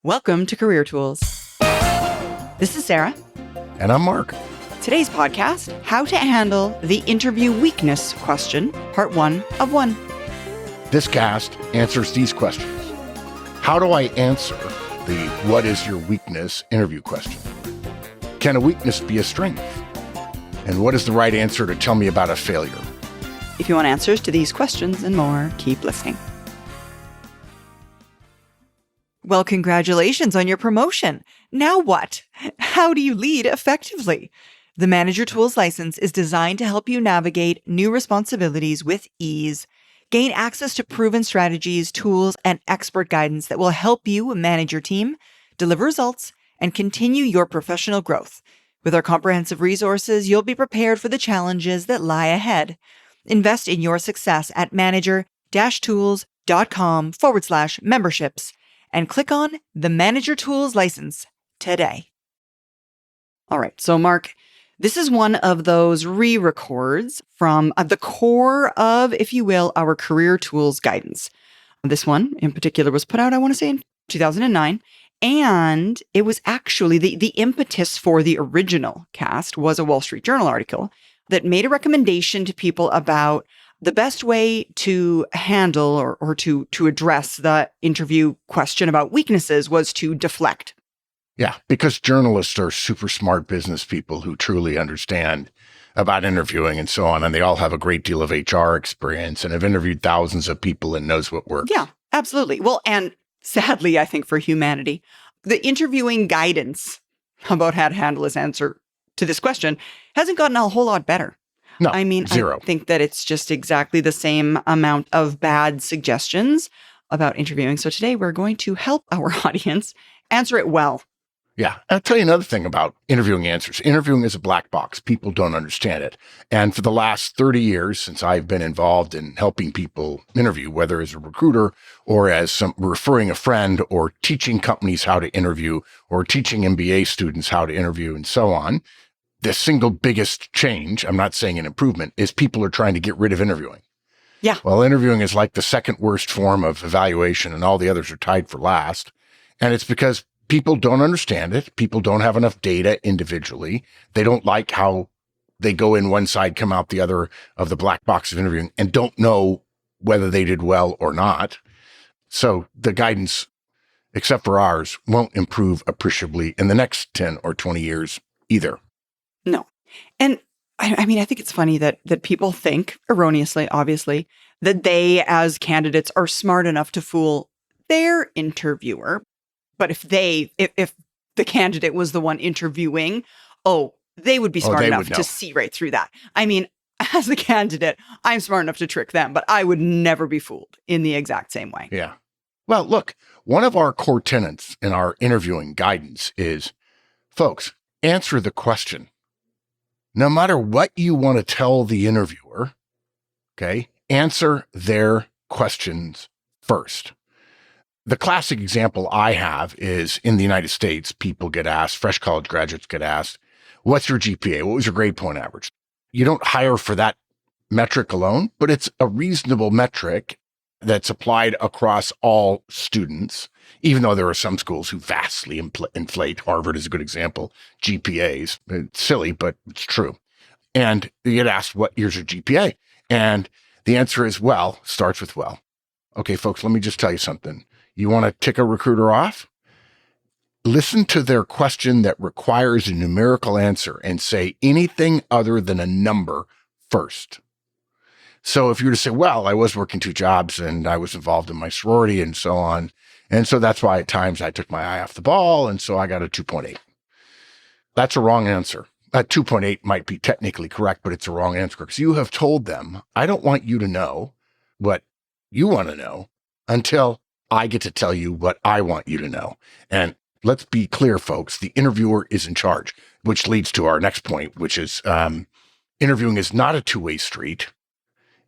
Welcome to Career Tools. This is Sarah. And I'm Mark. Today's podcast, How to Handle the Interview Weakness Question, Part 1 of 1. This cast answers these questions. How do I answer the what is your weakness interview question? Can a weakness be a strength? And what is the right answer to tell me about a failure? If you want answers to these questions and more, keep listening. Well, congratulations on your promotion. Now what? How do you lead effectively? The Manager Tools license is designed to help you navigate new responsibilities with ease. Gain access to proven strategies, tools, and expert guidance that will help you manage your team, deliver results, and continue your professional growth. With our comprehensive resources, you'll be prepared for the challenges that lie ahead. Invest in your success at manager-tools.com/memberships and click on the Manager Tools license today. All right, so Mark, this is one of those re-records from the core of, if you will, our Career Tools guidance. This one in particular was put out, I want to say, in 2009. And it was actually the impetus for the original cast was a Wall Street Journal article that made a recommendation to people about the best way to handle or to address the interview question about weaknesses was to deflect. Yeah, because journalists are super smart business people who truly understand about interviewing and so on. And they all have a great deal of HR experience and have interviewed thousands of people and knows what works. Yeah, absolutely. Well, and sadly, I think for humanity, the interviewing guidance about how to handle his answer to this question hasn't gotten a whole lot better. No, I mean, zero. I think that it's just exactly the same amount of bad suggestions about interviewing. So today we're going to help our audience answer it well. Yeah. I'll tell you another thing about interviewing answers. Interviewing is a black box. People don't understand it. And for the last 30 years, since I've been involved in helping people interview, whether as a recruiter or as referring a friend or teaching companies how to interview or teaching MBA students how to interview and so on, the single biggest change, I'm not saying an improvement, is people are trying to get rid of interviewing. Yeah. Well, interviewing is like the second worst form of evaluation and all the others are tied for last. And it's because people don't understand it. People don't have enough data individually. They don't like how they go in one side, come out the other of the black box of interviewing and don't know whether they did well or not. So the guidance, except for ours, won't improve appreciably in the next 10 or 20 years either. No. And I mean, I think it's funny that people think, erroneously, obviously, that they as candidates are smart enough to fool their interviewer. But if the candidate was the one interviewing, they would be smart enough to see right through that. I mean, as the candidate, I'm smart enough to trick them, but I would never be fooled in the exact same way. Yeah. Well, look, one of our core tenets in our interviewing guidance is, folks, answer the question. No matter what you want to tell the interviewer, okay, answer their questions first. The classic example I have is in the United States, people get asked, fresh college graduates get asked, what's your GPA? What was your grade point average? You don't hire for that metric alone, but it's a reasonable metric that's applied across all students, even though there are some schools who vastly inflate. Harvard is a good example. GPAs. It's silly, but it's true. And you get asked, what year's your GPA? And the answer is, starts with well. Okay, folks, let me just tell you something. You want to tick a recruiter off? Listen to their question that requires a numerical answer and say anything other than a number first. So if you were to say, I was working 2 jobs and I was involved in my sorority and so on. And so that's why at times I took my eye off the ball. And so I got a 2.8. That's a wrong answer. A 2.8 might be technically correct, but it's a wrong answer because you have told them, I don't want you to know what you want to know until I get to tell you what I want you to know. And let's be clear, folks, the interviewer is in charge, which leads to our next point, which is interviewing is not a two-way street.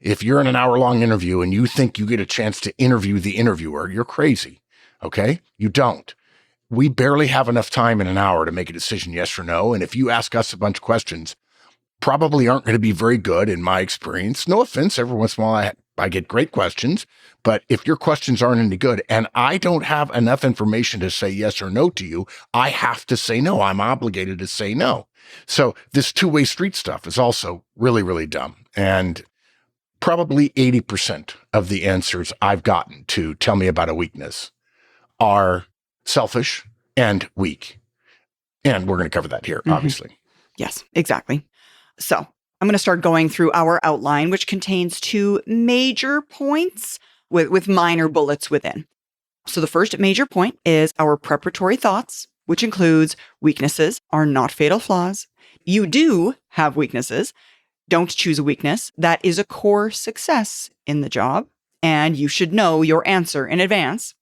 If you're in an hour-long interview and you think you get a chance to interview the interviewer, you're crazy, okay? You don't. We barely have enough time in an hour to make a decision, yes or no. And if you ask us a bunch of questions, probably aren't going to be very good in my experience. No offense, every once in a while I I get great questions, but if your questions aren't any good and I don't have enough information to say yes or no to you, I have to say no. I'm obligated to say no. So this two-way street stuff is also really, really dumb. And probably 80% of the answers I've gotten to tell me about a weakness are selfish and weak. And we're going to cover that here, obviously. Yes, exactly. So I'm going to start going through our outline, which contains two major points with minor bullets within. So the first major point is our preparatory thoughts, which includes weaknesses are not fatal flaws. You do have weaknesses. Don't choose a weakness. That is a core success in the job, and you should know your answer in advance.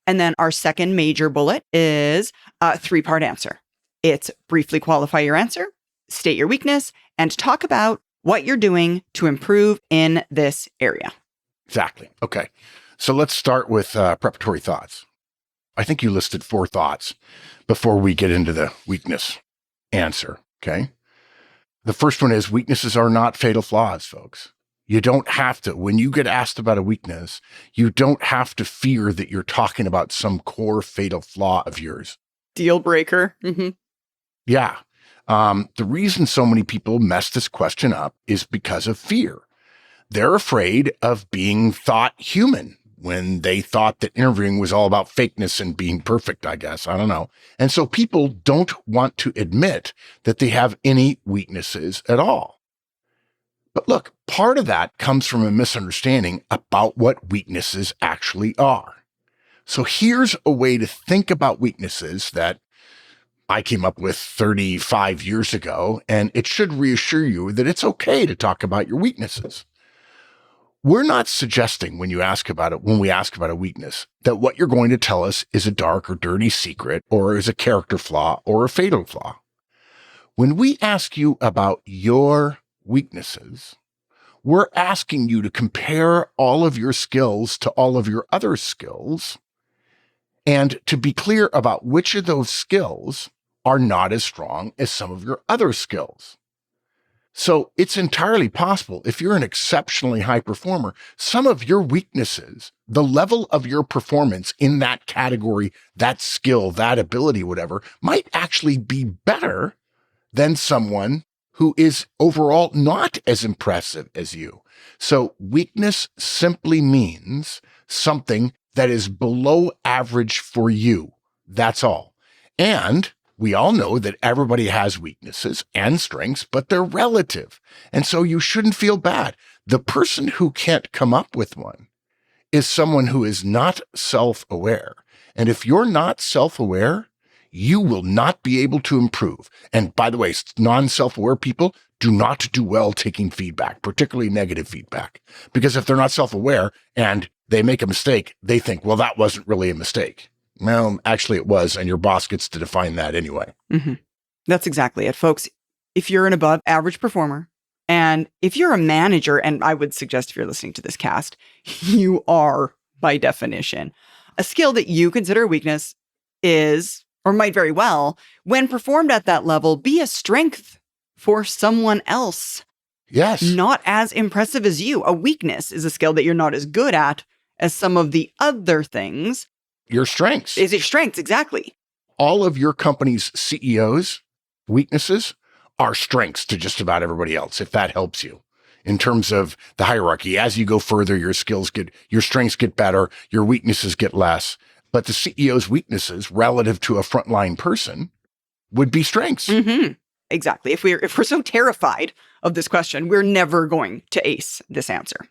And then our second major bullet is a three-part answer. It's briefly qualify your answer, state your weakness, and talk about what you're doing to improve in this area. Exactly. Okay. So let's start with preparatory thoughts. I think you listed 4 thoughts before we get into the weakness answer. Okay. The first one is weaknesses are not fatal flaws, folks. You don't have to, when you get asked about a weakness, you don't have to fear that you're talking about some core fatal flaw of yours. Deal breaker. Yeah. The reason so many people mess this question up is because of fear. They're afraid of being thought human when they thought that interviewing was all about fakeness and being perfect, I guess. I don't know. And so people don't want to admit that they have any weaknesses at all. But look, part of that comes from a misunderstanding about what weaknesses actually are. So here's a way to think about weaknesses that I came up with 35 years ago, and it should reassure you that it's okay to talk about your weaknesses. We're not suggesting when we ask about a weakness, that what you're going to tell us is a dark or dirty secret or is a character flaw or a fatal flaw. When we ask you about your weaknesses, we're asking you to compare all of your skills to all of your other skills and to be clear about which of those skills are not as strong as some of your other skills. So it's entirely possible, if you're an exceptionally high performer, some of your weaknesses, the level of your performance in that category, that skill, that ability, whatever, might actually be better than someone who is overall not as impressive as you. So weakness simply means something that is below average for you. That's all. And we all know that everybody has weaknesses and strengths, but they're relative. And so you shouldn't feel bad. The person who can't come up with one is someone who is not self-aware. And if you're not self-aware, you will not be able to improve. And by the way, non-self-aware people do not do well taking feedback, particularly negative feedback. Because if they're not self-aware and they make a mistake, they think, well, that wasn't really a mistake. Well, actually it was, and your boss gets to define that anyway. That's exactly it, folks. If you're an above average performer, and if you're a manager, and I would suggest if you're listening to this cast, you are, by definition, a skill that you consider a weakness is, or might very well, when performed at that level, be a strength for someone else. Yes. Not as impressive as you. A weakness is a skill that you're not as good at as some of the other things. Your strengths. Is your strengths, exactly. All of your company's CEOs' weaknesses are strengths to just about everybody else, if that helps you. In terms of the hierarchy, as you go further, your strengths get better, your weaknesses get less. But the CEO's weaknesses relative to a frontline person would be strengths. Exactly. If we're so terrified of this question, we're never going to ace this answer.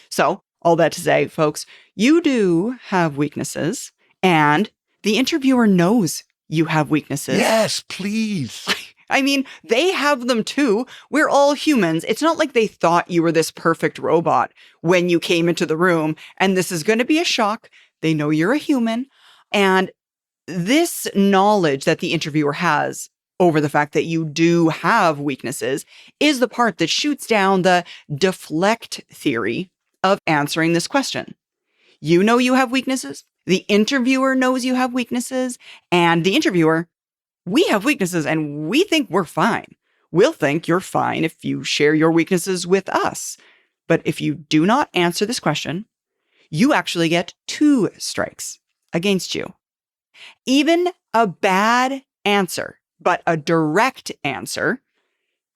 So all that to say, folks, you do have weaknesses. And the interviewer knows you have weaknesses. Yes, please. I mean, they have them too. We're all humans. It's not like they thought you were this perfect robot when you came into the room, and this is going to be a shock. They know you're a human. And this knowledge that the interviewer has over the fact that you do have weaknesses is the part that shoots down the deflect theory of answering this question. You know you have weaknesses. The interviewer knows you have weaknesses, and the interviewer, we have weaknesses and we think we're fine. We'll think you're fine if you share your weaknesses with us. But if you do not answer this question, you actually get 2 strikes against you. Even a bad answer, but a direct answer,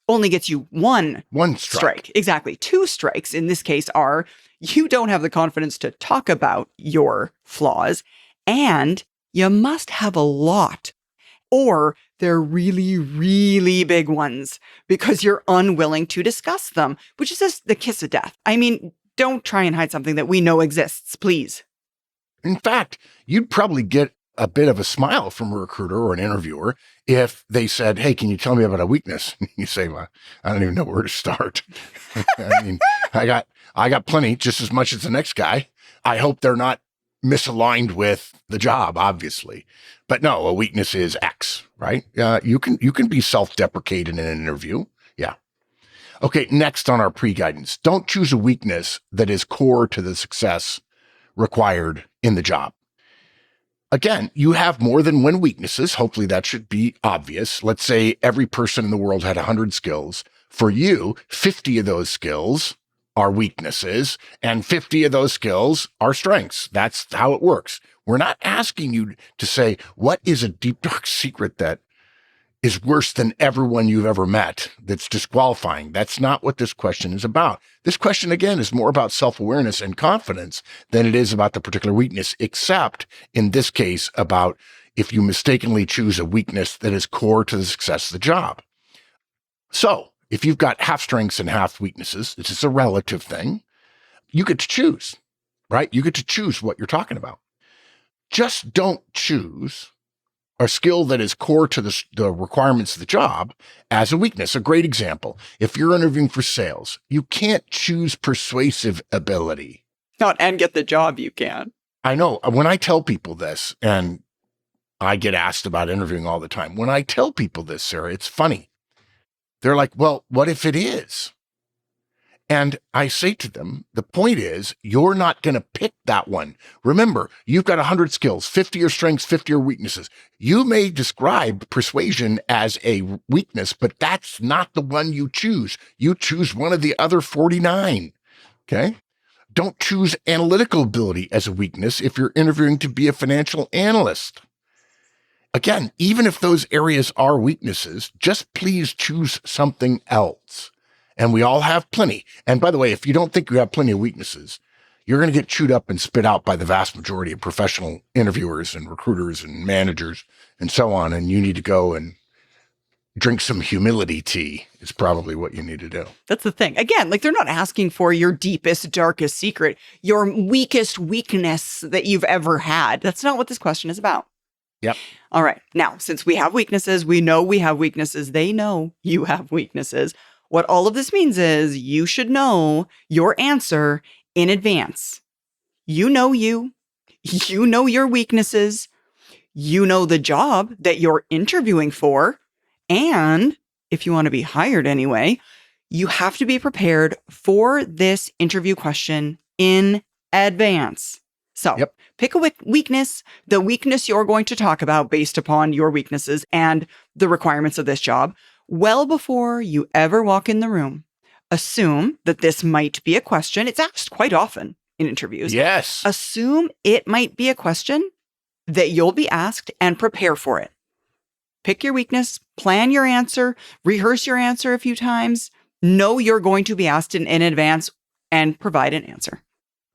only gets you 1 strike. Exactly. 2 strikes in this case are you don't have the confidence to talk about your flaws, and you must have a lot, or they're really, really big ones because you're unwilling to discuss them, which is just the kiss of death. I mean, don't try and hide something that we know exists, please. In fact, you'd probably get a bit of a smile from a recruiter or an interviewer if they said, "Hey, can you tell me about a weakness?" You say, "Well, I don't even know where to start." I mean, I got plenty, just as much as the next guy. I hope they're not misaligned with the job, obviously. But no, a weakness is X, right? You can be self-deprecating in an interview. Yeah. Okay, next on our pre-guidance, don't choose a weakness that is core to the success required in the job. Again, you have more than 1 weaknesses. Hopefully that should be obvious. Let's say every person in the world had 100 skills. For you, 50 of those skills are weaknesses and 50 of those skills are strengths. That's how it works. We're not asking you to say, what is a deep, dark secret that is worse than everyone you've ever met that's disqualifying. That's not what this question is about. This question, again, is more about self-awareness and confidence than it is about the particular weakness, except in this case about if you mistakenly choose a weakness that is core to the success of the job. So if you've got half strengths and half weaknesses, this is a relative thing, you get to choose, right? You get to choose what you're talking about. Just don't choose a skill that is core to the requirements of the job as a weakness. A great example, if you're interviewing for sales, you can't choose persuasive ability. Not and get the job, you can. I know. When I tell people this, and I get asked about interviewing all the time, when I tell people this, Sarah, it's funny. They're like, well, what if it is? And I say to them, the point is, you're not going to pick that one. Remember, you've got 100 skills, 50 are strengths, 50 are weaknesses. You may describe persuasion as a weakness, but that's not the one you choose. You choose one of the other 49. Okay? Don't choose analytical ability as a weakness if you're interviewing to be a financial analyst. Again, even if those areas are weaknesses, just please choose something else. And we all have plenty. And by the way, if you don't think you have plenty of weaknesses, you're going to get chewed up and spit out by the vast majority of professional interviewers and recruiters and managers and so on. And you need to go and drink some humility tea is probably what you need to do. That's the thing. Again, like they're not asking for your deepest, darkest secret, your weakest weakness that you've ever had. That's not what this question is about. Yep. All right. Now, since we have weaknesses, we know we have weaknesses. They know you have weaknesses. What all of this means is you should know your answer in advance. You know you know your weaknesses, you know the job that you're interviewing for, and if you want to be hired anyway, you have to be prepared for this interview question in advance. So pick a weakness, the weakness you're going to talk about based upon your weaknesses and the requirements of this job. Well before you ever walk in the room, assume that this might be a question. It's asked quite often in interviews. Yes. Assume it might be a question that you'll be asked and prepare for it. Pick your weakness, plan your answer, rehearse your answer a few times. Know you're going to be asked in advance and provide an answer.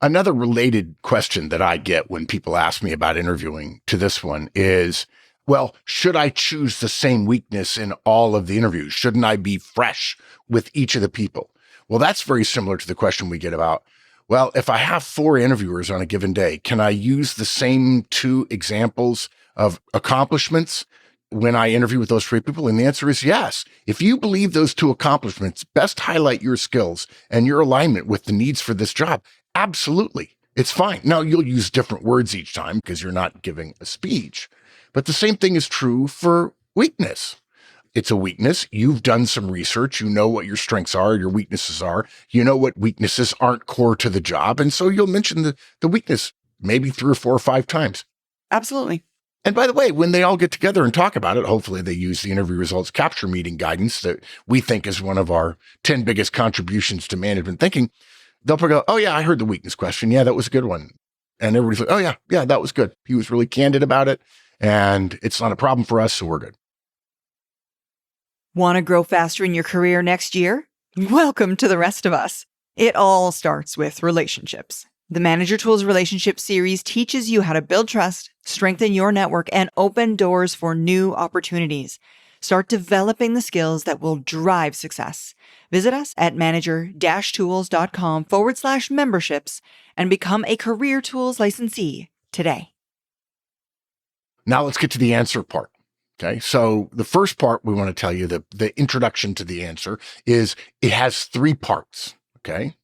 Another related question that I get when people ask me about interviewing to this one is, well, should I choose the same weakness in all of the interviews? Shouldn't I be fresh with each of the people? Well, that's very similar to the question we get about, well, if I have 4 interviewers on a given day, can I use the same 2 examples of accomplishments when I interview with those 3 people? And the answer is yes. If you believe those 2 accomplishments best highlight your skills and your alignment with the needs for this job, absolutely. It's fine. Now, you'll use different words each time because you're not giving a speech. But the same thing is true for weakness. It's a weakness. You've done some research. You know what your strengths are, your weaknesses are. You know what weaknesses aren't core to the job. And so you'll mention the weakness maybe 3 or 4 or 5 times. Absolutely. And by the way, when they all get together and talk about it, hopefully they use the interview results capture meeting guidance that we think is one of our 10 biggest contributions to management thinking. they'll probably go, oh yeah, I heard the weakness question. Yeah, that was a good one. And everybody's like, oh yeah, that was good. He was really candid about it and it's not a problem for us. So we're good. Want to grow faster in your career next year? Welcome to the rest of us. It all starts with relationships. The Manager Tools Relationship Series teaches you how to build trust, strengthen your network, and open doors for new opportunities. Start developing the skills that will drive success. Visit us at manager-tools.com/memberships and become a Career Tools licensee today. Now let's get to the answer part. Okay. So the first part we want to tell you, the introduction to the answer is it has 3 parts. Okay.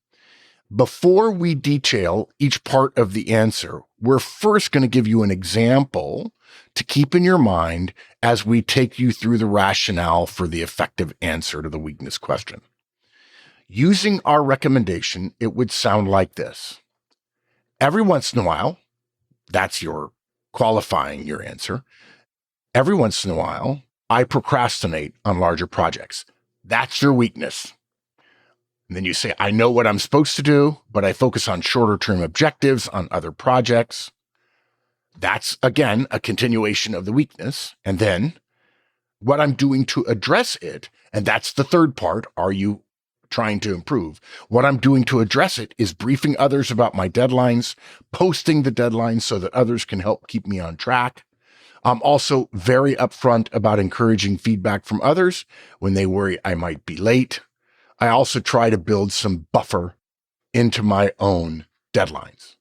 Before we detail each part of the answer, we're first going to give you an example to keep in your mind as we take you through the rationale for the effective answer to the weakness question. Using our recommendation, it would sound like this. Every once in a while, that's your qualifying your answer. Every once in a while, I procrastinate on larger projects. That's your weakness. And then you say, I know what I'm supposed to do, but I focus on shorter term objectives on other projects. That's, again, a continuation of the weakness. And then what I'm doing to address it, and that's the third part, are you trying to improve? What I'm doing to address it is briefing others about my deadlines, posting the deadlines so that others can help keep me on track. I'm also very upfront about encouraging feedback from others when they worry I might be late. I also try to build some buffer into my own deadlines.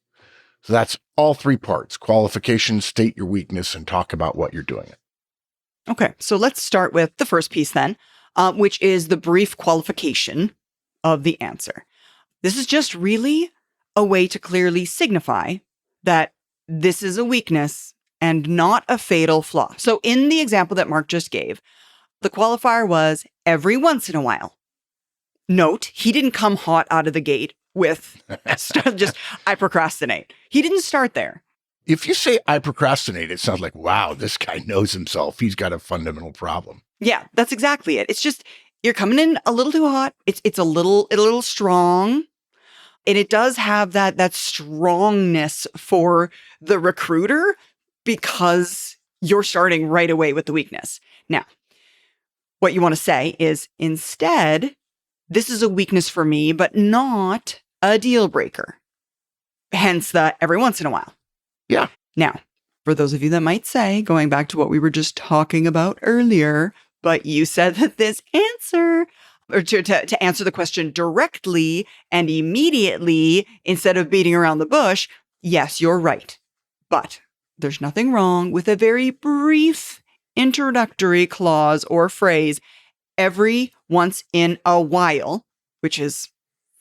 So that's all 3 parts: qualification, state your weakness, and talk about what you're doing. Okay, so let's start with the first piece then, which is the brief qualification of the answer. This is just really a way to clearly signify that this is a weakness and not a fatal flaw. So in the example that Mark just gave, the qualifier was every once in a while. Note, he didn't come hot out of the gate with just, I procrastinate. He didn't start there. If you say I procrastinate, it sounds like, wow, this guy knows himself. He's got a fundamental problem. Yeah, that's exactly it. It's just, you're coming in a little too hot. It's a little strong. And it does have that strongness for the recruiter because you're starting right away with the weakness. Now, what you want to say is instead, this is a weakness for me, but not a deal breaker. Hence the every once in a while. Yeah. Now, for those of you that might say, going back to what we were just talking about earlier, but you said that this answer, or to answer the question directly and immediately instead of beating around the bush, yes, you're right. But there's nothing wrong with a very brief introductory clause or phrase, every once in a while, which is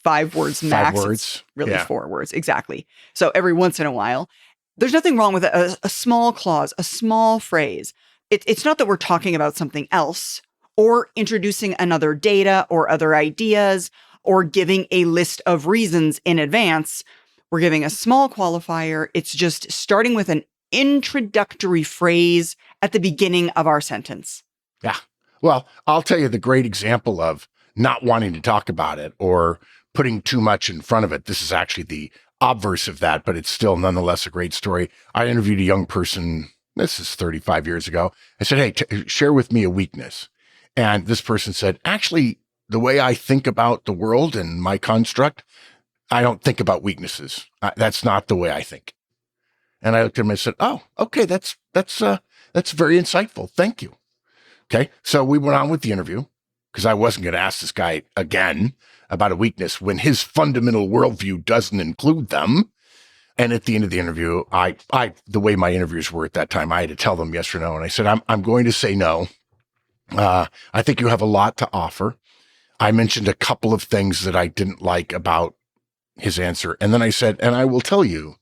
5 words max. 5 words. It's really 4 words. Exactly. So every once in a while, there's nothing wrong with a small clause, a small phrase. It's not that we're talking about something else or introducing another data or other ideas or giving a list of reasons in advance. We're giving a small qualifier. It's just starting with an introductory phrase at the beginning of our sentence. Yeah. Well, I'll tell you the great example of not wanting to talk about it or putting too much in front of it. This is actually the obverse of that, but it's still nonetheless a great story. I interviewed a young person, this is 35 years ago. I said, hey, share with me a weakness. And this person said, actually, the way I think about the world and my construct, I don't think about weaknesses. That's not the way I think. And I looked at him and said, oh, okay, that's very insightful. Thank you. Okay. So we went on with the interview because I wasn't going to ask this guy again about a weakness when his fundamental worldview doesn't include them. And at the end of the interview, the way my interviews were at that time, I had to tell them yes or no. And I said, I'm going to say no. I think you have a lot to offer. I mentioned a couple of things that I didn't like about his answer. And then I said, and I will tell you,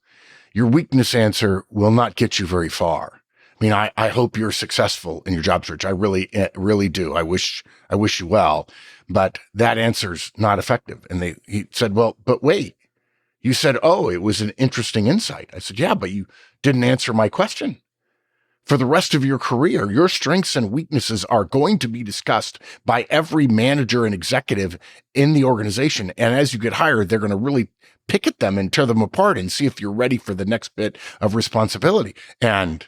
your weakness answer will not get you very far. I mean, I hope you're successful in your job search. I really do. I wish you well, but that answer's not effective. And he said, well, but wait, you said, oh, it was an interesting insight. I said, yeah, but you didn't answer my question. for the rest of your career. Your strengths and weaknesses are going to be discussed by every manager and executive in the organization. And as you get hired, they're going to really pick at them and tear them apart and see if you're ready for the next bit of responsibility. And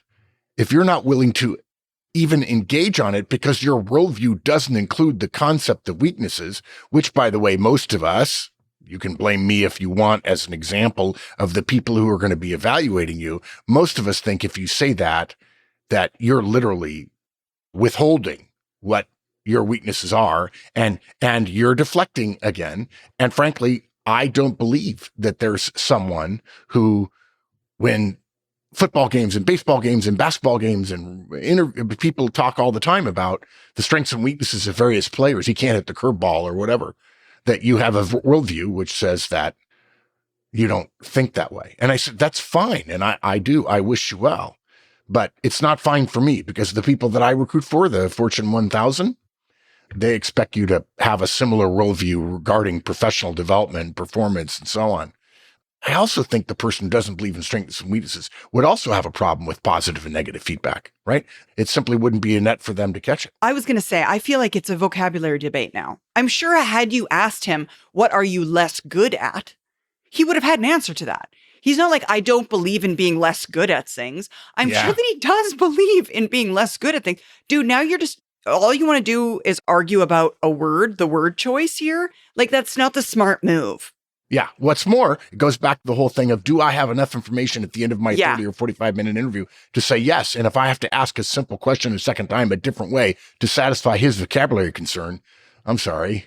if you're not willing to even engage on it because your worldview doesn't include the concept of weaknesses, which, by the way, most of us, you can blame me if you want as an example of the people who are going to be evaluating you. Most of us think if you say that you're literally withholding what your weaknesses are and you're deflecting again. And frankly, I don't believe that there's someone who, when football games and baseball games and basketball games and people talk all the time about the strengths and weaknesses of various players, he can't hit the curveball or whatever, that you have a worldview which says that you don't think that way. And I said, that's fine. And I do. I wish you well. But it's not fine for me because the people that I recruit for, the Fortune 1000, they expect you to have a similar worldview regarding professional development, performance, and so on. I also think the person who doesn't believe in strengths and weaknesses would also have a problem with positive and negative feedback, right? It simply wouldn't be a net for them to catch it. I was going to say, I feel like it's a vocabulary debate now. I'm sure had you asked him, what are you less good at? He would have had an answer to that. He's not like, I don't believe in being less good at things. I'm sure that he does believe in being less good at things. Dude, now you're just, all you want to do is argue about the word choice here. Like, that's not the smart move. Yeah. What's more, it goes back to the whole thing of, do I have enough information at the end of my 30 or 45-minute interview to say yes? And if I have to ask a simple question a second time a different way to satisfy his vocabulary concern, I'm sorry,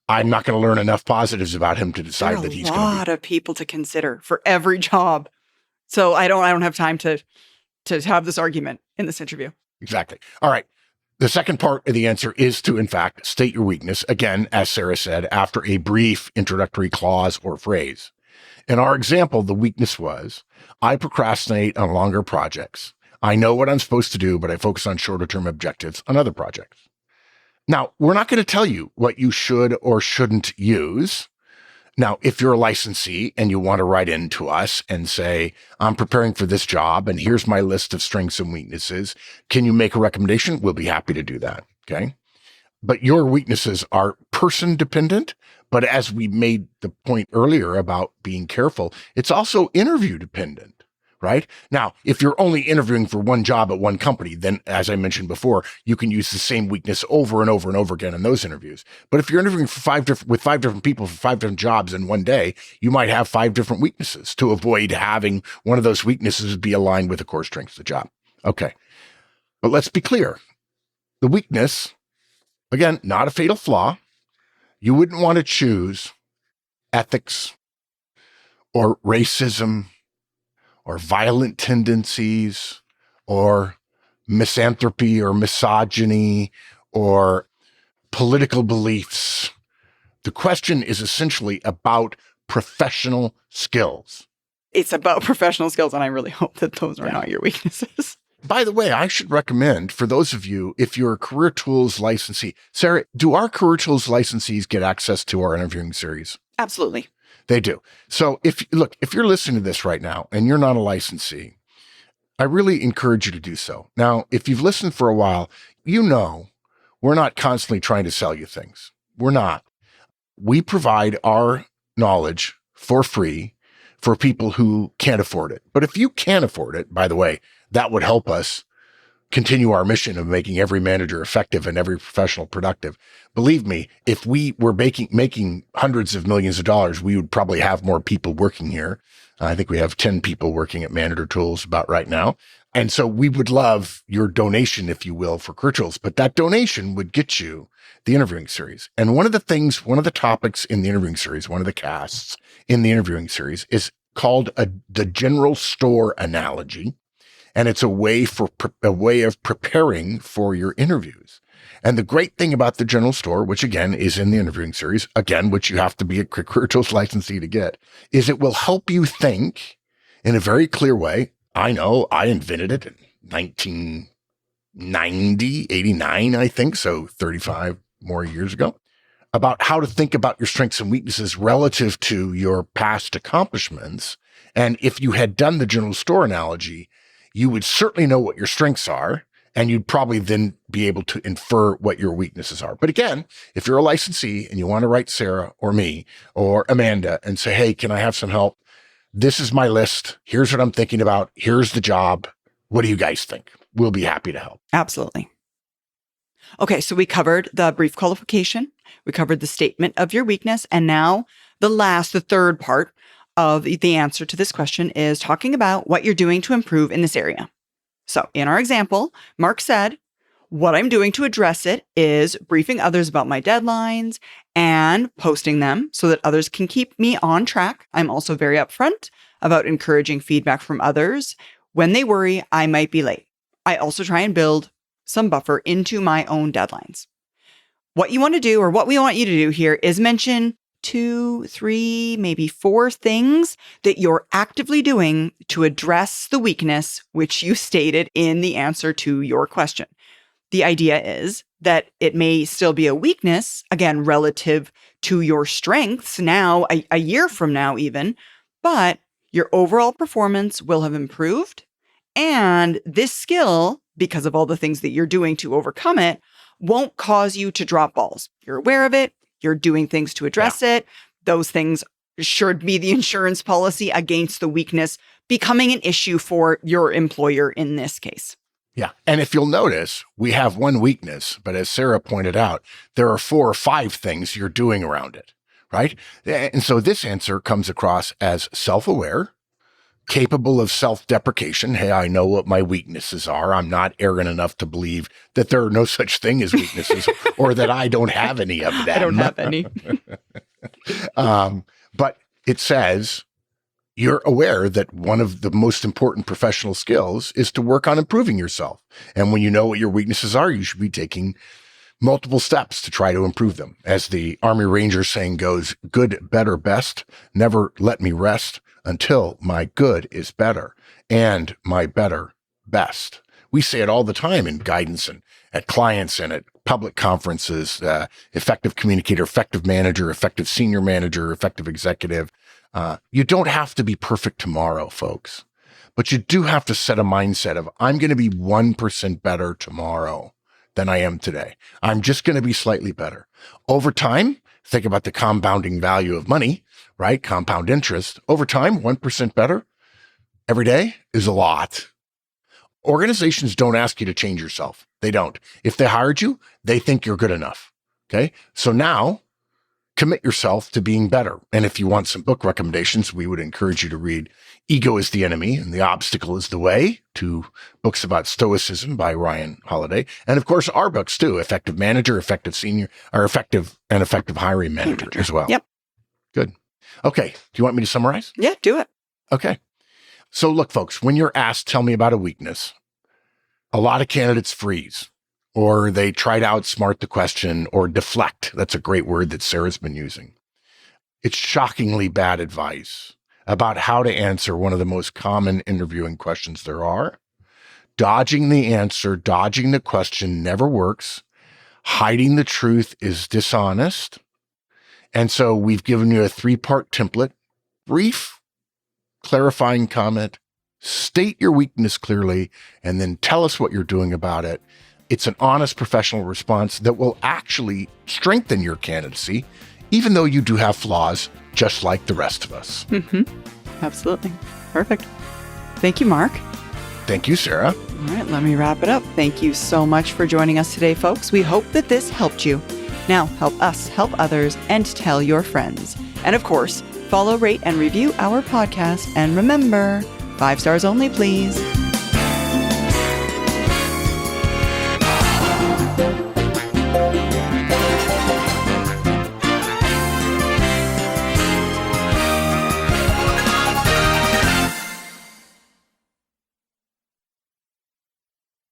I'm not going to learn enough positives about him to decide that he's going to be. There are a lot of people to consider for every job. So I don't have time to have this argument in this interview. Exactly. All right. The second part of the answer is to, in fact, state your weakness, again, as Sarah said, after a brief introductory clause or phrase. In our example, the weakness was, I procrastinate on longer projects. I know what I'm supposed to do, but I focus on shorter-term objectives on other projects. Now, we're not going to tell you what you should or shouldn't use. Now, if you're a licensee and you want to write in to us and say, I'm preparing for this job and here's my list of strengths and weaknesses, can you make a recommendation? We'll be happy to do that. Okay. But your weaknesses are person dependent. But as we made the point earlier about being careful, it's also interview dependent. Right? Now, if you're only interviewing for one job at one company, then, as I mentioned before, you can use the same weakness over and over and over again in those interviews. But if you're interviewing for with five different people for 5 different jobs in one day, you might have 5 different weaknesses to avoid having one of those weaknesses be aligned with the core strengths of the job. Okay. But let's be clear. The weakness, again, not a fatal flaw. You wouldn't want to choose ethics or racism or violent tendencies, or misanthropy or misogyny, or political beliefs. The question is essentially about professional skills. It's about professional skills, and I really hope that those are not your weaknesses. By the way, I should recommend for those of you, if you're a Career Tools licensee, Sarah, do our Career Tools licensees get access to our interviewing series? Absolutely. They do. So if you're listening to this right now and you're not a licensee, I really encourage you to do so. Now, if you've listened for a while, you know we're not constantly trying to sell you things. We're not. We provide our knowledge for free for people who can't afford it. But if you can afford it, by the way, that would help us continue our mission of making every manager effective and every professional productive. Believe me, if we were making hundreds of millions of dollars, we would probably have more people working here. I think we have 10 people working at Manager Tools about right now. And so we would love your donation, if you will, for Career Tools, but that donation would get you the interviewing series. And one of the topics in the interviewing series, one of the casts in the interviewing series is called the general store analogy. And it's a way of preparing for your interviews. And the great thing about the general store, which again is in the interviewing series, again, which you have to be a Career Tools licensee to get, is it will help you think in a very clear way. I know I invented it in 1990, 89, I think, so 35 more years ago, about how to think about your strengths and weaknesses relative to your past accomplishments. And if you had done the general store analogy, you would certainly know what your strengths are, and you'd probably then be able to infer what your weaknesses are. But again, if you're a licensee and you want to write Sarah or me or Amanda and say, hey, can I have some help? This is my list. Here's what I'm thinking about. Here's the job. What do you guys think? We'll be happy to help. Absolutely. Okay, so we covered the brief qualification. We covered the statement of your weakness. And now the third part of the answer to this question is talking about what you're doing to improve in this area. So in our example, Mark said, what I'm doing to address it is briefing others about my deadlines and posting them so that others can keep me on track. I'm also very upfront about encouraging feedback from others. When they worry, I might be late. I also try and build some buffer into my own deadlines. What you want to do, or what we want you to do here, is mention 2, 3, maybe 4 things that you're actively doing to address the weakness which you stated in the answer to your question. The idea is that it may still be a weakness, again, relative to your strengths now, a year from now even, but your overall performance will have improved. And this skill, because of all the things that you're doing to overcome it, won't cause you to drop balls. You're aware of it. You're doing things to address it. Those things should be the insurance policy against the weakness becoming an issue for your employer in this case. Yeah. And if you'll notice, we have one weakness, but as Sarah pointed out, there are 4 or 5 things you're doing around it, right? And so this answer comes across as self-aware, capable of self-deprecation. Hey, I know what my weaknesses are. I'm not arrogant enough to believe that there are no such thing as weaknesses or that I don't have any of them. I don't have any. But it says you're aware that one of the most important professional skills is to work on improving yourself. And when you know what your weaknesses are, you should be taking multiple steps to try to improve them. As the Army Ranger saying goes, good, better, best, never let me rest until my good is better and my better best. We say it all the time in guidance and at clients and at public conferences, effective communicator, effective manager, effective senior manager, effective executive. You don't have to be perfect tomorrow, folks, but you do have to set a mindset of, I'm going to be 1% better tomorrow than I am today. I'm just going to be slightly better. Over time, think about the compounding value of money, right? Compound interest. Over time, 1% better every day is a lot. Organizations don't ask you to change yourself. They don't. If they hired you, they think you're good enough. Okay. So now commit yourself to being better. And if you want some book recommendations, we would encourage you to read Ego is the Enemy and The Obstacle is the Way, 2 books about stoicism by Ryan Holiday. And of course, our books too, Effective Manager, Effective Senior, or Effective Hiring Manager as well. Yep. Good. Okay. Do you want me to summarize? Yeah, do it. Okay. So look, folks, when you're asked, tell me about a weakness, a lot of candidates freeze, or they try to outsmart the question or deflect. That's a great word that Sarah's been using. It's shockingly bad advice about how to answer one of the most common interviewing questions there are. Dodging the answer, dodging the question never works. Hiding the truth is dishonest. And so we've given you a 3-part template: brief, clarifying comment, state your weakness clearly, and then tell us what you're doing about it. It's an honest professional response that will actually strengthen your candidacy, even though you do have flaws, just like the rest of us. Absolutely. Perfect. Thank you, Mark. Thank you, Sarah. All right, let me wrap it up. Thank you so much for joining us today, folks. We hope that this helped you. Now, help us help others and tell your friends. And of course, follow, rate, and review our podcast. And remember, 5 stars only, please.